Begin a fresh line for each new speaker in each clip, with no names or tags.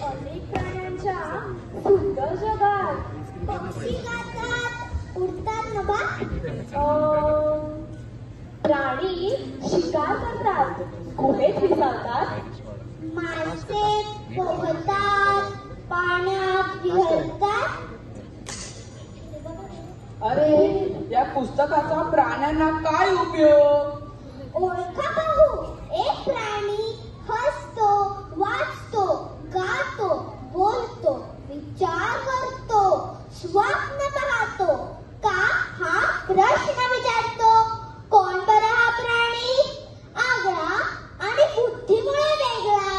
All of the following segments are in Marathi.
अनेक प्राण्यांच्या सुंदर जगात पक्षी गातात उडतात ना बा. प्राणी शिकार करतात, गुहेत विसावतात, माणसे पोहतात, पाण्यात विहरतात.
अरे या पुस्तकाचा प्राण्यांना काय उपयोग?
ओळखा पाहू. एक प्राणी हसतो, वाचतो, गातो, बोलतो, विचार करतो, स्वप्न पाहतो का हा प्रश्न विचारतो. कोण बरा हा प्राणी? आगळा आणि बुद्धीमुळे वेगळा.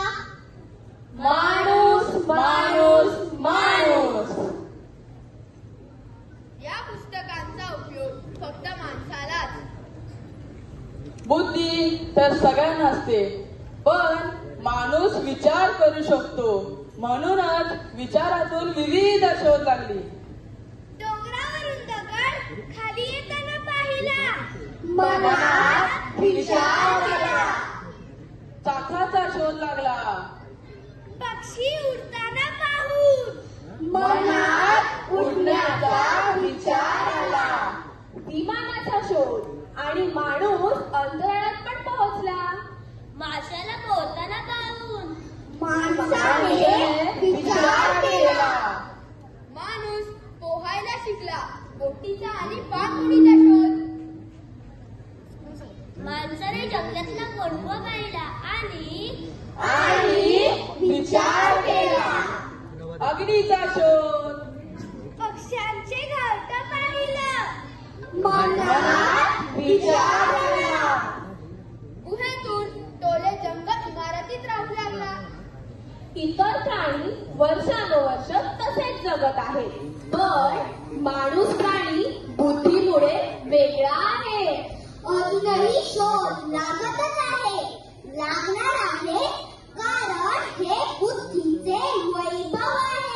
माणूस माणूस माणूस.
या पुस्तकांचा उपयोग फक्त माणसालाच.
बुद्धी तर सगळ्यांना असते, पण माणूस विचार करू शकतो. म्हणूनच विचारातून विविध शोध लागली.
डोंगरावरून दगड खाली येताना पाहिला,
मनात विचार केला. चाकाचा शोध लागला.
पक्षी उडताना पाहून
मनात उडण्याचा विचार आला.
विमानाचा शोध आणि माणूस अंतराळात पण पोहोचला.
माशाला पोहताना पाहून
माणसाने विचार केला.
माणूस पोहायला शिकला. बोटीचा आणि पाणबुडीचा शोध.
माणसाने जंगलातला गोंडवा पाहिला
आणि विचार केला. अग्नीचा शोध.
पक्ष्यांचे घरट पाहिलं,
मनात विचार आला.
गुहेतून टोले जंगल इमारतीत राहू लागला.
इतर प्राणी वर्षानुवर्ष तसेच जगत आहेत, पण माणूस प्राणी बुद्धीमुळे वेगळा आहे.
अजूनही शोध लागतच आहे, लागणार आहे, कारण हे बुद्धीचे वैभव आहे.